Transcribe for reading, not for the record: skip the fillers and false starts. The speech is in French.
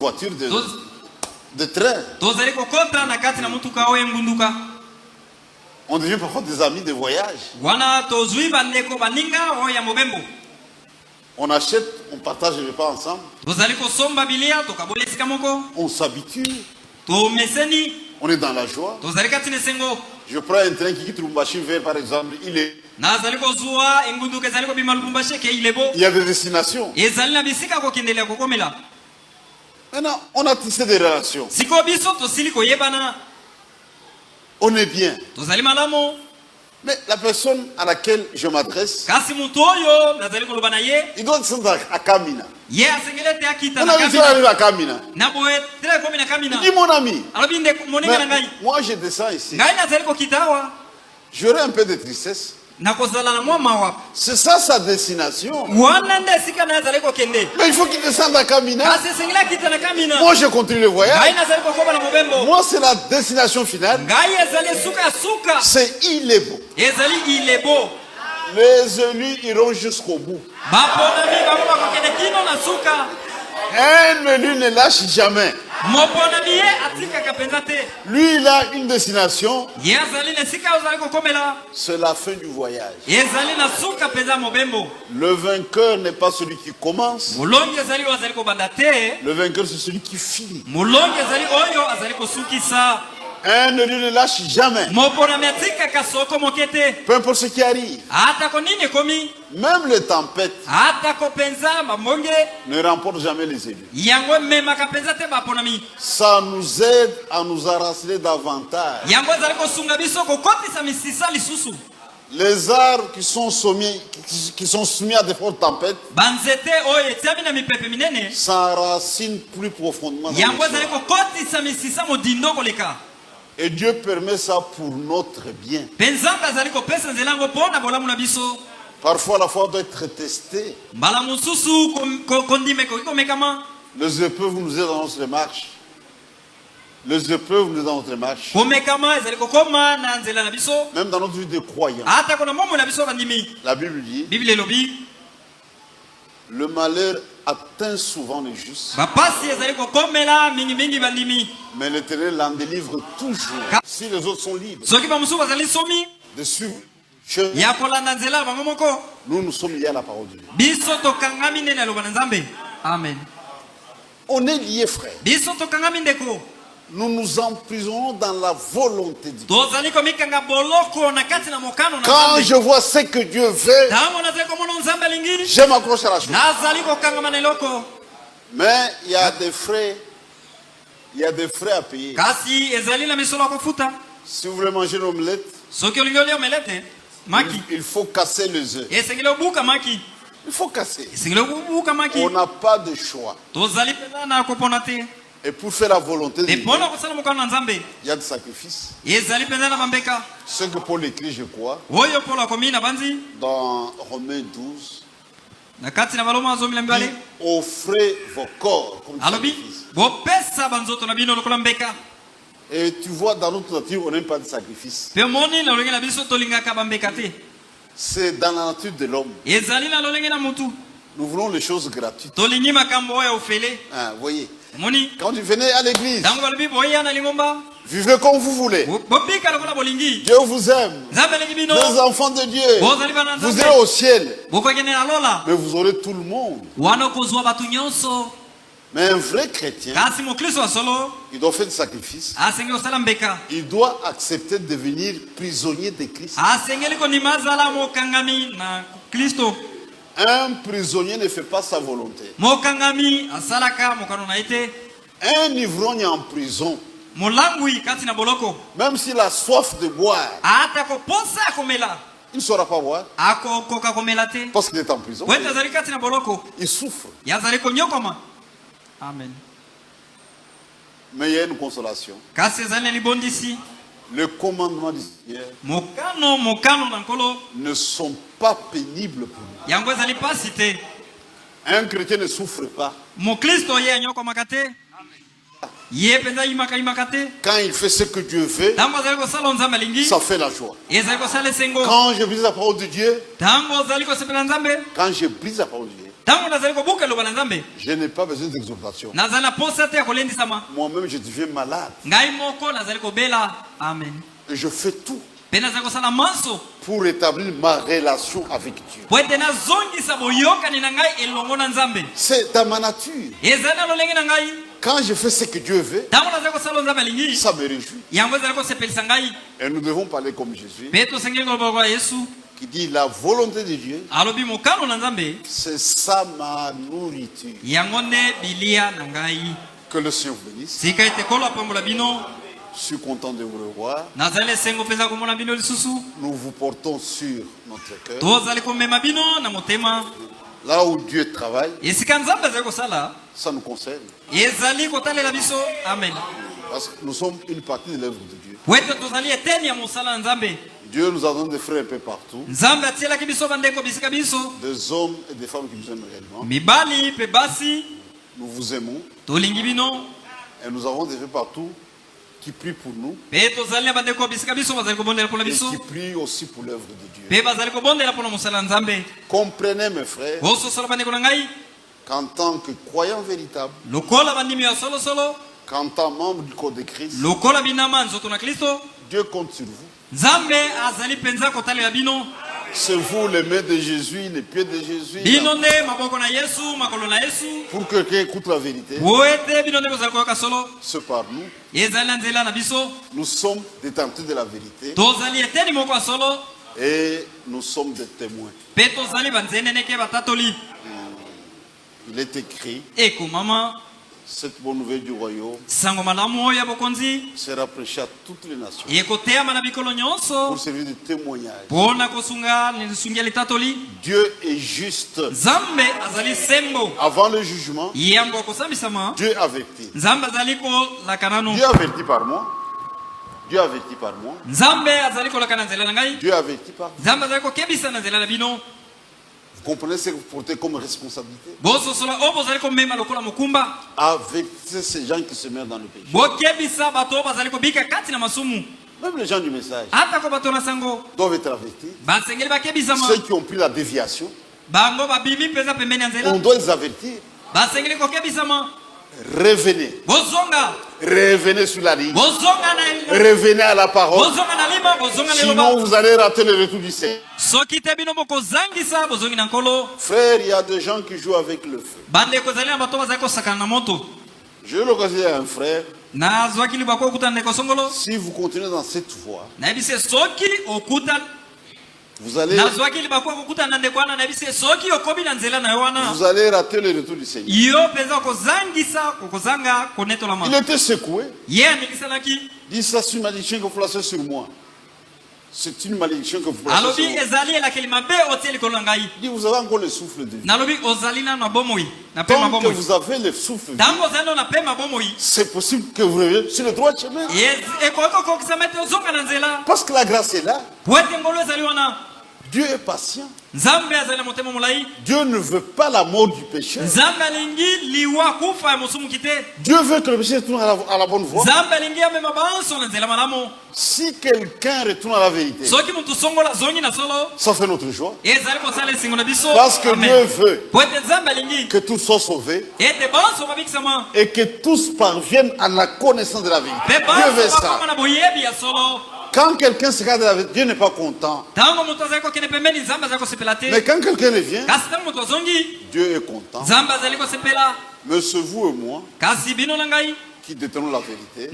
voiture de train. On devient parfois des amis de voyage. On achète, on partage les repas ensemble. On s'habitue. On est dans la joie. Je prends un train qui quitte Lubumbashi vers, par exemple, il est. Il y a des destinations. Maintenant, on a tissé des relations. On est bien. Mais la personne à laquelle je m'adresse, il doit descendre à Kamina. On a réussi à arriver à Kamina. Il dit mon ami, mais moi je descends ici. J'aurai un peu de tristesse. C'est ça sa destination. Mais il faut qu'il descende à Kamina. Moi je continue le voyage. Moi c'est la destination finale. C'est il est beau. Les élus iront jusqu'au bout. Un élu ne lâche jamais. Lui, il a une destination. C'est la fin du voyage. Le vainqueur n'est pas celui qui commence. Le vainqueur, c'est celui qui finit. Un élu ne lâche jamais. Peu importe ce qui arrive. Même les tempêtes ne remportent jamais les élus. Ça nous aide à nous enraciner davantage. Les arbres qui sont soumis à de fortes tempêtes s'enracinent plus profondément dans le sol. Et Dieu permet ça pour notre bien. Parfois la foi doit être testée. Les épreuves nous aident dans notre démarche. Les épreuves nous aident dans notre démarche. Même dans notre vie de croyants. La Bible dit, le malheur atteint souvent les justes, mais l'Éternel l'en délivre toujours. Si les autres sont libres de suivre nous sommes liés à la parole de Dieu. Amen. On est liés, frère. Nous nous emprisonnons dans la volonté de Dieu. Quand je vois ce que Dieu veut, je m'accroche à la chose. Mais il y a des frais. Il y a des frais à payer. Si vous voulez manger l'omelette, il faut casser les œufs. Il faut casser. On n'a pas de choix. Et pour faire la volonté de Dieu, il y a des sacrifices. Ce que Paul écrit, je crois, dans Romains 12, offrez vos corps comme sacrifice. Et tu vois, dans notre nature, on n'aime pas de sacrifice. C'est dans la nature de l'homme. Nous voulons les choses gratuites. Ah, voyez. Quand vous venez à l'église, vivez comme vous voulez. Dieu vous aime. Les enfants de Dieu, vous irez au ciel. Mais vous aurez tout le monde. Mais un vrai chrétien, il doit faire des sacrifices. Il doit accepter de devenir prisonnier de Christ. Un prisonnier ne fait pas sa volonté. Un ivrogne en prison, même s'il a soif de boire, il ne saura pas boire parce qu'il est en prison. Il souffre. Amen. Mais il y a une consolation. Les commandements du Seigneur ne sont pas pénibles pour nous. Un chrétien ne souffre pas. Quand il fait ce que Dieu veut, ça fait la joie. Quand je brise la parole de Dieu, quand je brise la parole de Dieu, Je n'ai pas besoin d'exhortation. Moi-même, je deviens malade. Et je fais tout pour établir ma relation avec Dieu. C'est dans ma nature. Quand je fais ce que Dieu veut, ça me réjouit. Et nous devons parler comme Jésus, qui dit la volonté de Dieu, c'est ça ma nourriture. Que le Seigneur vous bénisse. Je suis content de vous revoir. Nous vous portons sur notre cœur. Là où Dieu travaille, ça nous concerne. Parce que nous sommes une partie de l'œuvre de Dieu. Dieu nous a donné des frères un peu partout. Des hommes et des femmes qui nous aiment réellement. Nous vous aimons. Et nous avons des frères partout qui prient pour nous. Et qui prient aussi pour l'œuvre de Dieu. Comprenez mes frères qu'en tant que croyant véritable, qu'en tant que membre du corps de Christ, Dieu compte sur vous. C'est vous les mains de Jésus, les pieds de Jésus. Pour que quelqu'un écoute la vérité, c'est par nous. Nous sommes détenteurs de la vérité. Et nous sommes des témoins. Il est écrit, cette bonne nouvelle du royaume sera prêchée à toutes les nations pour servir de témoignage. Dieu est juste. Avant le jugement, Dieu avertit. Dieu avertit par moi. Dieu avertit par moi. Dieu avertit par moi. Vous comprenez ce que vous portez comme responsabilité? Avec ces gens qui se mettent dans le péché. Même les gens du message doivent être avertis. Ceux qui ont pris la déviation, on doit les avertir. Revenez. Revenez sur la ligne. Revenez à la parole. Sinon vous allez rater le retour du Seigneur. Frère, il y a des gens qui jouent avec le feu. Je le considère un frère. Si vous continuez dans cette voie, vous allez rater le retour du Seigneur. Il était secoué. Il dit ça, c'est une malédiction que vous placez sur moi. C'est une malédiction que vous placez sur moi. Il dit, vous avez encore le souffle de vie. Tant que vous avez le souffle de vie, c'est possible que vous reveniez sur le droit chemin. Parce que la grâce est là. Dieu est patient. Dieu ne veut pas la mort du péché. Dieu veut que le péché retourne à la bonne voie. Si quelqu'un retourne à la vérité, ça fait notre joie. Parce que Dieu veut que tous soient sauvés et que tous parviennent à la connaissance de la vérité. Dieu veut ça. Quand quelqu'un se garde de la vérité, Dieu n'est pas content. Mais quand quelqu'un revient, Dieu est content. Mais c'est vous et moi qui détenons la vérité.